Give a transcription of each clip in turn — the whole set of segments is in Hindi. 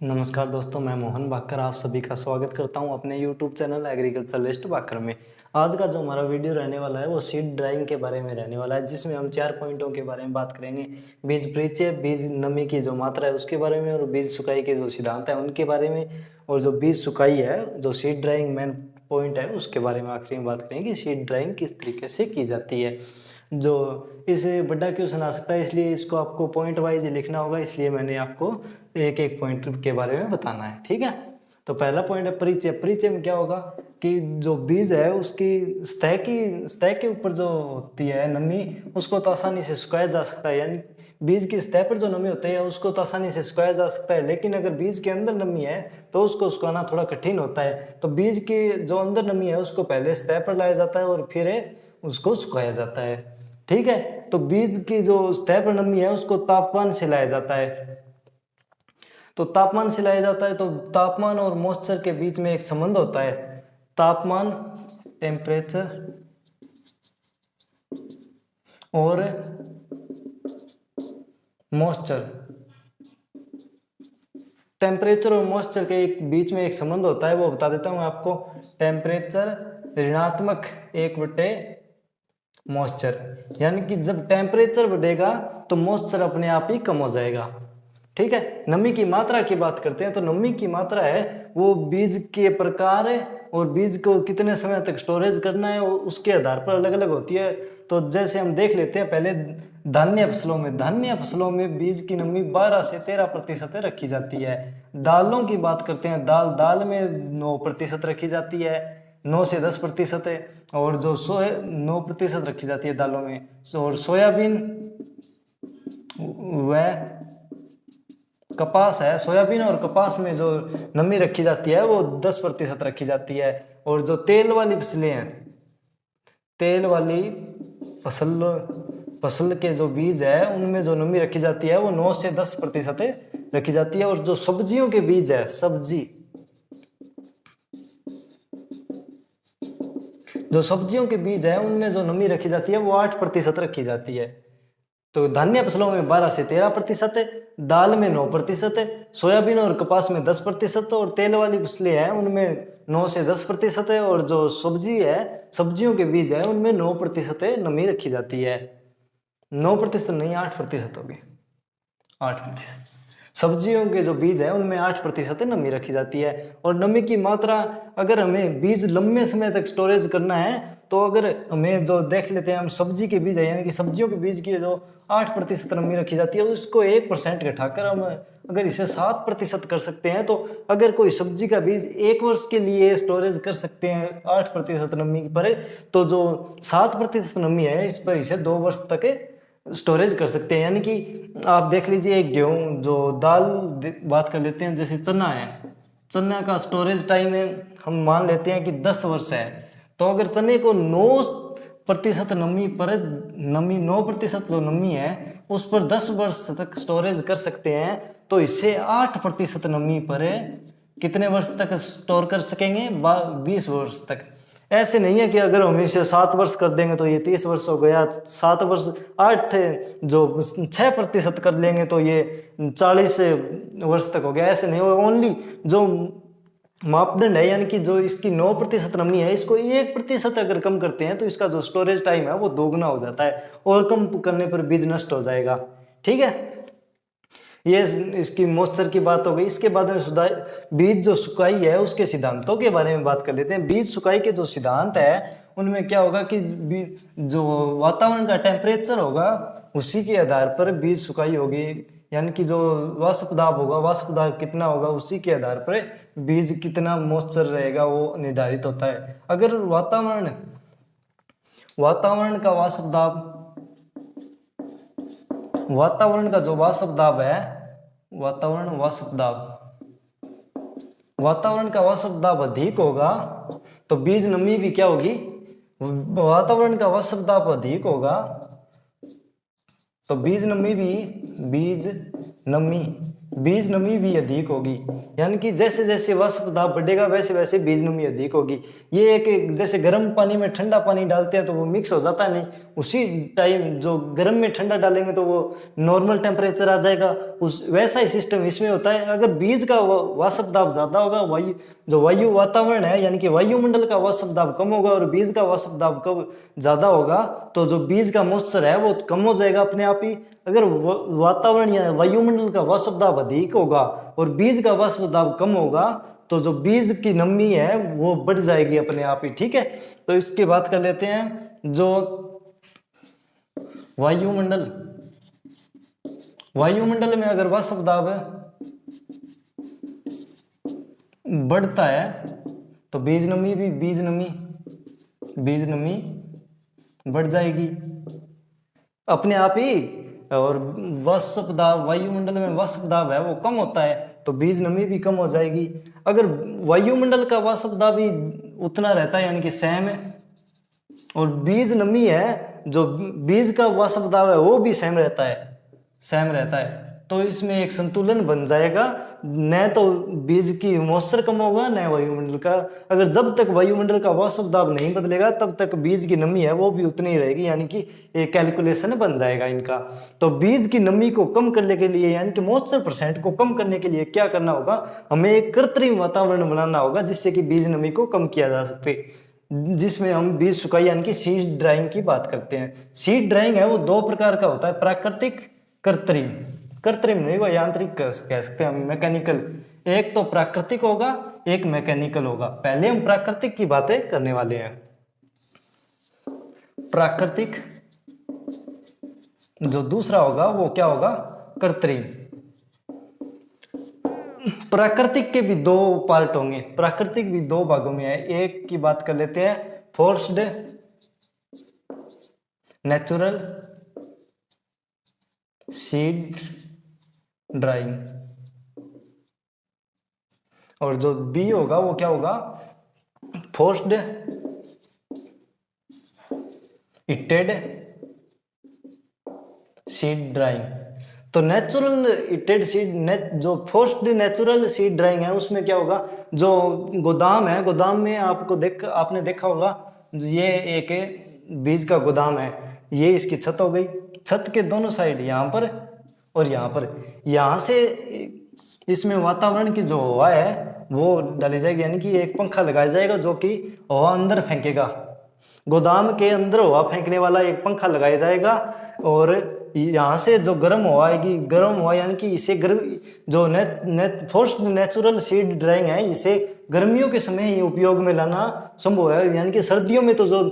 नमस्कार दोस्तों, मैं मोहन बाकर आप सभी का स्वागत करता हूं अपने YouTube चैनल एग्रीकल्चरलिस्ट बाकर में। आज का जो हमारा वीडियो रहने वाला है वो सीड ड्राइंग के बारे में रहने वाला है, जिसमें हम 4 पॉइंटों के बारे में बात करेंगे। बीज परिचय, बीज नमी की जो मात्रा है उसके बारे में, और बीज सुखाई के जो सिद्धांत है उनके बारे में, और जो बीज सुखाई है जो सीड ड्राइंग मेन पॉइंट है उसके बारे में आखिरी में बात करेंगे कि सीड ड्राइंग किस तरीके से की जाती है। जो इसे बड़ा क्वेश्चन आ सकता है, इसलिए इसको आपको पॉइंट वाइज लिखना होगा, इसलिए मैंने आपको एक एक पॉइंट के बारे में बताना है। ठीक है, तो पहला पॉइंट है परिचय। परिचय में क्या होगा कि जो बीज है उसकी सतह के ऊपर जो होती है नमी, उसको तो आसानी से सुखाया जा सकता है, यानी बीज की सतह पर जो नमी होती है उसको तो आसानी से सुखाया जा सकता है। लेकिन अगर बीज के अंदर नमी है तो उसको सुखाना थोड़ा कठिन होता है। तो बीज की जो अंदर नमी है उसको पहले सतह पर लाया जाता है और फिर उसको सुखाया जाता है। ठीक है, तो बीज की जो सतह पर नमी है उसको तापमान से लाया जाता है। तो तापमान से लाया जाता है, तो तापमान और मॉइस्चर के बीच में एक संबंध होता है। तापमान, टेम्परेचर, और मॉइस्चर, टेम्परेचर और मॉइस्चर के एक बीच में एक संबंध होता है, वो बता देता हूं आपको। टेम्परेचर ऋणात्मक 1/, मॉइस्चर, यानी कि जब टेम्परेचर बढ़ेगा तो मॉइस्चर अपने आप ही कम हो जाएगा। ठीक है, नमी की मात्रा की बात करते हैं, तो नमी की मात्रा है वो बीज के प्रकार और बीज को कितने समय तक स्टोरेज करना है उसके आधार पर अलग अलग होती है। तो जैसे हम देख लेते हैं पहले धान्य फसलों में बीज की नमी 12 से 13% रखी जाती है। दालों की बात करते हैं, दाल में 9% रखी जाती है, 9 से 10% है। और जो 9% रखी जाती है दालों में। और सोयाबीन व कपास है, सोयाबीन और कपास में जो नमी रखी जाती है वो 10% रखी जाती है। और जो तेल वाली फसलें हैं, तेल वाली फसल के जो बीज है उनमें जो नमी रखी जाती है वो 9 से 10% रखी जाती है। और जो सब्जियों के बीज है, जो सब्जियों के बीज है उनमें जो नमी रखी जाती है वो 8% रखी जाती है। तो धान्य फसलों में 12 से 13% है, दाल में 9% है, सोयाबीन और कपास में 10%, और तेल वाली फसलें हैं उनमें 9 से 10% है। और जो सब्जियों के बीज है उनमें 9% नमी रखी जाती है। 9% नहीं, 8% होगी, 8%। सब्जियों के जो बीज है उनमें 8% नमी रखी जाती है। और नमी की मात्रा, अगर हमें बीज लंबे समय तक स्टोरेज करना है तो अगर हमें जो देख लेते हैं हम, सब्जी के बीज है यानी कि सब्जियों के बीज की जो 8% नमी रखी जाती है उसको 1% घटाकर हम अगर इसे 7% कर सकते हैं, तो अगर कोई सब्जी का बीज 1 वर्ष के लिए स्टोरेज कर सकते हैं 8% नमी पर, तो जो 7% नमी है इस पर इसे 2 वर्ष तक स्टोरेज कर सकते हैं। यानी कि आप देख लीजिए, एक गेहूं जो दाल बात कर लेते हैं, जैसे चना है, चना का स्टोरेज टाइम है हम मान लेते हैं कि 10 वर्ष है। तो अगर चने को 9% नमी पर, 9% जो नमी है उस पर 10 वर्ष तक स्टोरेज कर सकते हैं, तो इसे 8% नमी पर कितने वर्ष तक स्टोर कर सकेंगे? 20 वर्ष तक। ऐसे नहीं है कि अगर हम इसे 7 वर्ष कर देंगे तो ये 30 वर्ष हो गया, 7 वर्ष 8 जो 6% कर लेंगे तो ये 40 वर्ष तक हो गया। ऐसे नहीं होगा। ओनली जो मापदंड है, यानी कि जो इसकी 9% नमी है, इसको 1% अगर कम करते हैं तो इसका जो स्टोरेज टाइम है वो दोगुना हो जाता है, और कम करने पर बीज नष्ट हो जाएगा। ठीक है, ये इसकी मॉइस्चर की बात हो गई। इसके बाद में बीज जो सुखाई है उसके सिद्धांतों के बारे में बात कर लेते हैं। बीज सुखाई के जो सिद्धांत है उनमें क्या होगा कि जो वातावरण का टेम्परेचर होगा उसी के आधार पर बीज सुखाई होगी, यानी कि जो वाष्प दाब होगा, वाष्प दाब कितना होगा उसी के आधार पर बीज कितना मॉइस्चर रहेगा वो निर्धारित होता है। अगर वातावरण का वाष्प दाब, वातावरण का जो वाष्प दाब है, वातावरण का वाष्प दाब अधिक होगा तो बीज नमी भी क्या होगी? वातावरण का वाष्प दाब अधिक होगा तो बीज नमी बीज नमी भी अधिक होगी, यानी कि जैसे जैसे वाष्प दाब बढ़ेगा वैसे वैसे बीज नमी अधिक होगी। ये एक जैसे गर्म पानी में ठंडा पानी डालते हैं तो वो मिक्स हो जाता नहीं, उसी टाइम जो गर्म में ठंडा डालेंगे तो वो नॉर्मल टेम्परेचर आ जाएगा, उस वैसा ही सिस्टम इसमें होता है। अगर बीज का वाष्प दाब ज्यादा होगा, वायु वातावरण है यानी कि वायुमंडल का वाष्प दाब कम होगा और बीज का वाष्प दाब कब ज्यादा होगा तो जो बीज का मॉइस्चर है वो कम हो जाएगा अपने आप ही। अगर वातावरण या वायुमंडल का वाष्प दाब अधिक होगा और बीज का वाष्प दाब कम होगा तो जो बीज की नमी है वो बढ़ जाएगी अपने आप ही। ठीक है, तो इसकी बात कर लेते हैं। जो वायुमंडल में अगर वाष्प दाब बढ़ता है तो बीज नमी बढ़ जाएगी अपने आप ही। और वाष्प दाब, वायुमंडल में वाष्प दाब है वो कम होता है तो बीज नमी भी कम हो जाएगी। अगर वायुमंडल का वाष्प दाब भी उतना रहता है यानी कि सेम है और बीज नमी है, जो बीज का वाष्प दाब है वो भी सेम रहता है तो इसमें एक संतुलन बन जाएगा, न तो बीज की मॉइस्चर कम होगा न वायुमंडल का। अगर जब तक वायुमंडल का वाष्प दाब नहीं बदलेगा तब तक बीज की नमी है वो भी उतनी ही रहेगी, यानी कि एक कैलकुलेशन बन जाएगा इनका। तो बीज की नमी को कम करने के लिए यानी कि मॉइस्चर परसेंट को कम करने के लिए क्या करना होगा, हमें एक कृत्रिम वातावरण बनाना होगा जिससे कि बीज नमी को कम किया जा सके, जिसमें हम बीज सुखाई यानी कि सीड ड्राइंग की बात करते हैं। सीड ड्राइंग है वो दो प्रकार का होता है, प्राकृतिक, कृत्रिम नहीं, वो यांत्रिक कह सकते हैं हम, मैकेनिकल। एक तो प्राकृतिक होगा एक मैकेनिकल होगा। पहले हम प्राकृतिक की बातें करने वाले हैं। प्राकृतिक, जो दूसरा होगा वो क्या होगा, कृत्रिम। प्राकृतिक के भी दो पार्ट होंगे, प्राकृतिक भी दो भागों में है। एक की बात कर लेते हैं, फोर्स्ड नेचुरल सीड ड्राइंग, और जो बी होगा वो क्या होगा, फोर्स्ड इटेड सीड ड्राइंग। तो नेचुरल इटेड सीड, जो फोर्स्ड नेचुरल सीड ड्राइंग है उसमें क्या होगा, जो गोदाम है, गोदाम में आपने देखा होगा, ये एक बीज का गोदाम है, ये इसकी छत हो गई, छत के दोनों साइड यहाँ पर और यहाँ पर, यहाँ से इसमें वातावरण की जो हवा है वो डाली जाएगी, यानी कि एक पंखा लगाया जाएगा जो कि हवा अंदर फेंकेगा। गोदाम के अंदर हवा फेंकने वाला एक पंखा लगाया जाएगा और यहाँ से जो गर्म हवा आएगी, गर्म हवा यानी कि इसे गर्म, जो फोर्स्ड नेचुरल सीड ड्राइंग है इसे गर्मियों के समय ही उपयोग में लाना संभव है, यानी कि सर्दियों में तो जो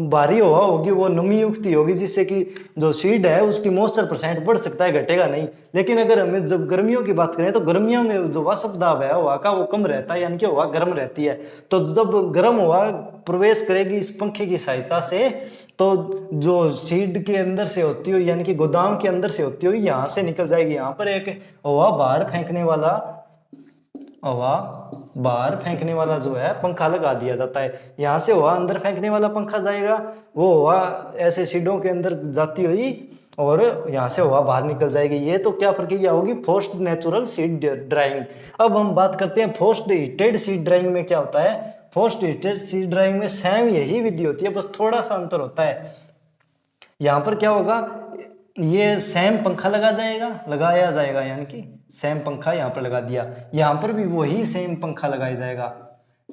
भारी हवा होगी वो नमी युक्त ही होगी जिससे कि जो सीड है उसकी मॉइस्चर परसेंट बढ़ सकता है, घटेगा नहीं। लेकिन अगर हमें जब गर्मियों की बात करें तो गर्मियों में जो वाष्प दाब है हवा का वो कम रहता है, यानी कि हवा गर्म रहती है। तो जब गर्म हवा प्रवेश करेगी इस पंखे की सहायता से तो जो सीड के अंदर से होती हुई यानी कि गोदाम के अंदर से होती हुई यहाँ से निकल जाएगी। यहाँ पर एक हवा बाहर फेंकने वाला जो है पंखा लगा दिया जाता है, यहाँ से हवा अंदर फेंकने वाला पंखा जाएगा, वो हवा ऐसे सीडों के अंदर जाती हुई और यहाँ से हवा बाहर निकल जाएगी। ये तो क्या प्रक्रिया होगी, फोर्स्ड नेचुरल सीड ड्राइंग। अब हम बात करते हैं फोर्स्ड हीटेड सीड ड्राइंग में क्या होता है। फोर्स्ड हीटेड सीड ड्राइंग में सेम यही विधि होती है, बस थोड़ा सा अंतर होता है। यहाँ पर क्या होगा, ये सेम पंखा लगाया जाएगा, यानी कि सेम पंखा यहाँ पर लगा दिया, यहाँ पर भी वही सेम पंखा लगाया जाएगा।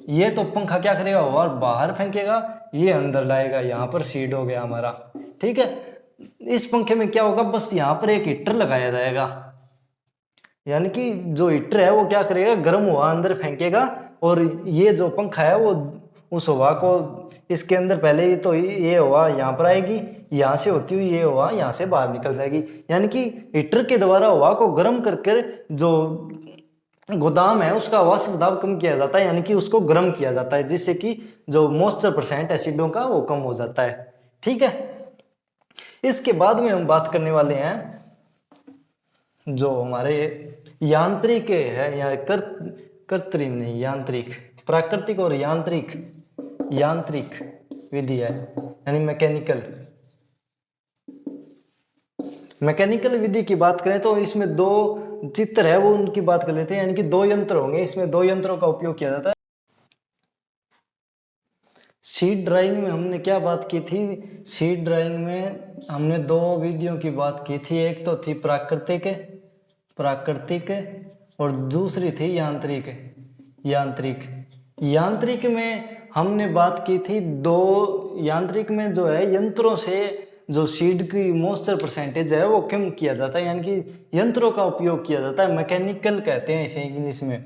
ये तो पंखा क्या करेगा, और बाहर फेंकेगा, ये अंदर लाएगा, यहाँ पर सीड हो गया हमारा। ठीक है, इस पंखे में क्या होगा, बस यहाँ पर एक हीटर लगाया जाएगा, यानी कि जो हीटर है वो क्या करेगा, गर्म हवा अंदर फेंकेगा और ये जो पंखा है वो उस हवा को इसके अंदर, पहले ही तो ये हवा यहाँ पर आएगी, यहाँ से होती हुई ये हवा यहाँ से बाहर निकल जाएगी, यानी कि हीटर के द्वारा हवा को गर्म करके जो गोदाम है उसका वाष्प दाब कम किया जाता है, यानी कि उसको गर्म किया जाता है, जिससे कि जो मॉइस्चर परसेंट एसिडों का वो कम हो जाता है। ठीक है, इसके बाद में हम बात करने वाले हैं जो हमारे यांत्रिक है या कृत्रिम नहीं, यांत्रिक, प्राकृतिक और यांत्रिक विधि है, यानी मैकेनिकल विधि की बात करें तो इसमें दो चित्र है वो उनकी बात कर लेते हैं। यानी कि 2 यंत्र होंगे, इसमें 2 यंत्रों का उपयोग किया जाता है। सीड ड्राइंग में हमने क्या बात की थी? सीड ड्राइंग में हमने 2 विधियों की बात की थी, एक तो थी प्राकृतिक और दूसरी थी यांत्रिक में हमने बात की थी 2। यांत्रिक में जो है यंत्रों से जो सीड की मॉइस्चर परसेंटेज है वो कम किया जाता है, यानी कि यंत्रों का उपयोग किया जाता है। मैकेनिकल कहते हैं इसे इंग्लिश में,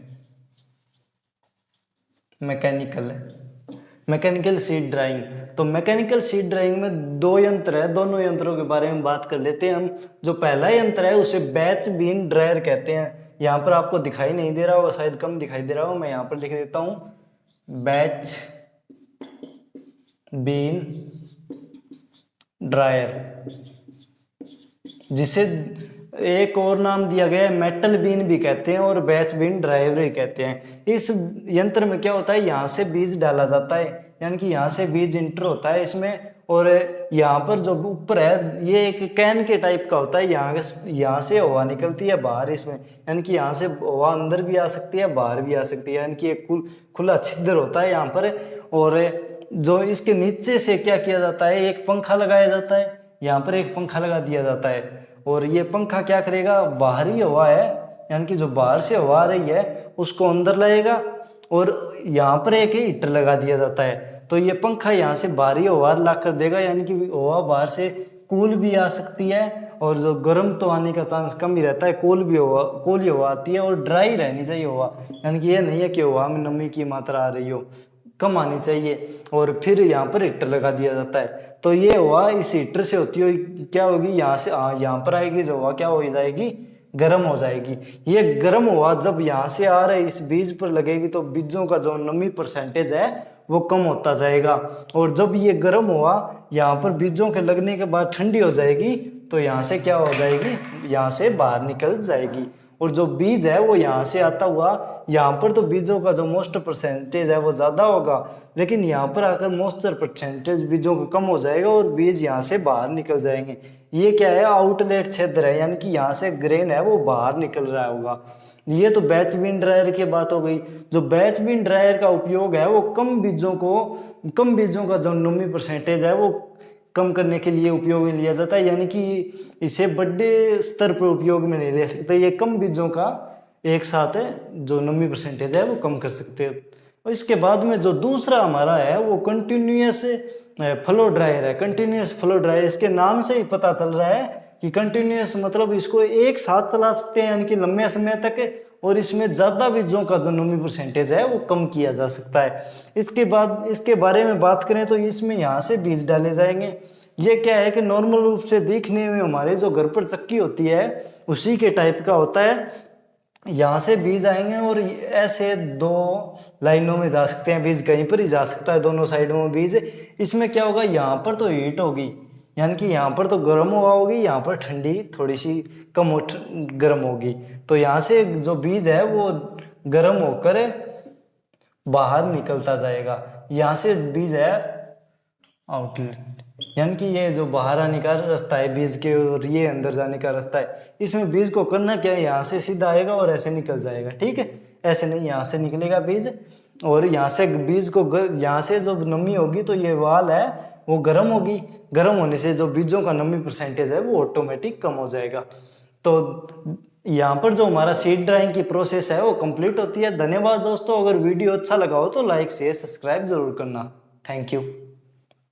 मैकेनिकल सीड ड्राइंग। तो मैकेनिकल सीड ड्राइंग में 2 यंत्र है, दोनों यंत्रों के बारे में बात कर लेते हैं हम। जो पहला यंत्र है उसे बैच बीन ड्रायर कहते हैं। यहाँ पर आपको दिखाई नहीं दे रहा होगा, शायद कम दिखाई दे रहा हो, मैं यहाँ पर लिख देता हूँ बैच बीन ड्रायर, जिसे एक और नाम दिया गया है मेटल बीन भी कहते हैं और बैच बीन ड्रायर भी कहते हैं। इस यंत्र में क्या होता है, यहाँ से बीज डाला जाता है, यानी कि यहाँ से बीज इंटर होता है इसमें, और यहाँ पर जो ऊपर है ये एक कैन के टाइप का होता है। यहाँ से हवा निकलती है बाहर इसमें, यानी कि यहाँ से हवा अंदर भी आ सकती है बाहर भी आ सकती है, यानी कि एक खुला छिद्र होता है यहाँ पर। और जो इसके नीचे से क्या किया जाता है, एक पंखा लगाया जाता है, यहाँ पर एक पंखा लगा दिया जाता है, और ये पंखा क्या करेगा, बाहरी हवा है यानी कि जो बाहर से हवा आ रही है उसको अंदर लाएगा, और यहाँ पर एक हीटर लगा दिया जाता है। तो ये पंखा यहाँ से बाहरी हवा ला कर देगा, यानी कि हवा बाहर से कूल भी आ सकती है, और जो गर्म तो आने का चांस कम ही रहता है, कूल ही हवा आती है, और ड्राई रहनी चाहिए हवा, यानी कि ये नहीं है कि हवा में नमी की मात्रा आ रही हो, कम आनी चाहिए। और फिर यहाँ पर हीटर लगा दिया जाता है। तो ये हवा इस हीटर से होती हो क्या होगी, यहाँ से यहाँ पर आएगी जो हवा क्या हो जाएगी, गर्म हो जाएगी। ये गर्म हवा जब यहाँ से आ रहे इस बीज पर लगेगी तो बीजों का जो नमी परसेंटेज है वो कम होता जाएगा, और जब ये गर्म हवा यहाँ पर बीजों के लगने के बाद ठंडी हो जाएगी तो यहाँ से क्या हो जाएगी, यहाँ से बाहर निकल जाएगी, और जो बीज है वो यहाँ से आता हुआ, यहाँ पर तो बीजों का जो मॉइस्चर परसेंटेज है वो ज़्यादा होगा, लेकिन यहाँ पर आकर मॉइस्चर परसेंटेज बीजों का कम हो जाएगा और बीज यहाँ से बाहर निकल जाएंगे। ये क्या है, आउटलेट क्षेत्र है, यानी कि यहाँ से ग्रेन है वो बाहर निकल रहा होगा। ये तो बैच बीन ड्रायर की बात हो गई। जो बैच बीन ड्रायर का उपयोग है वो कम बीजों का जो नमी परसेंटेज है वो कम करने के लिए उपयोग में लिया जाता है, यानी कि इसे बड़े स्तर पर उपयोग में नहीं ले सकते, ये कम बीजों का एक साथ है जो नमी परसेंटेज है वो कम कर सकते हैं। और इसके बाद में जो दूसरा हमारा है वो कंटिन्यूअस फ्लो ड्रायर है। कंटिन्यूअस फ्लो ड्रायर, इसके नाम से ही पता चल रहा है कि कंटिन्यूअस मतलब इसको एक साथ चला सकते हैं, यानी कि लंबे समय तक, और इसमें ज़्यादा बीजों का जो नमी परसेंटेज है वो कम किया जा सकता है। इसके बाद इसके बारे में बात करें तो इसमें यहाँ से बीज डाले जाएंगे। ये क्या है कि नॉर्मल रूप से देखने में हमारे जो घर पर चक्की होती है उसी के टाइप का होता है। यहाँ से बीज आएंगे और ऐसे 2 लाइनों में जा सकते हैं, बीज कहीं पर ही जा सकता है, दोनों साइडों में बीज। इसमें क्या होगा, यहाँ पर तो हीट होगी, यानी कि यहाँ पर तो गर्म हवा होगी, यहाँ पर ठंडी थोड़ी सी कम गर्म होगी, तो यहाँ से जो बीज है वो गर्म होकर बाहर निकलता जाएगा। यहाँ से बीज है आउटलेट, यानी कि ये जो बाहर आने का रास्ता है बीज के और ये अंदर जाने का रास्ता है। इसमें बीज को करना क्या है, यहाँ से सीधा आएगा और ऐसे निकल जाएगा, ठीक है, ऐसे नहीं, यहाँ से निकलेगा बीज, और यहाँ से बीज को यहाँ से जो नमी होगी तो ये वाल है वो गर्म होगी, गर्म होने से जो बीजों का नमी परसेंटेज है वो ऑटोमेटिक कम हो जाएगा। तो यहाँ पर जो हमारा सीड ड्राइंग की प्रोसेस है वो कंप्लीट होती है। धन्यवाद दोस्तों, अगर वीडियो अच्छा लगा हो तो लाइक शेयर सब्सक्राइब जरूर करना। Thank you.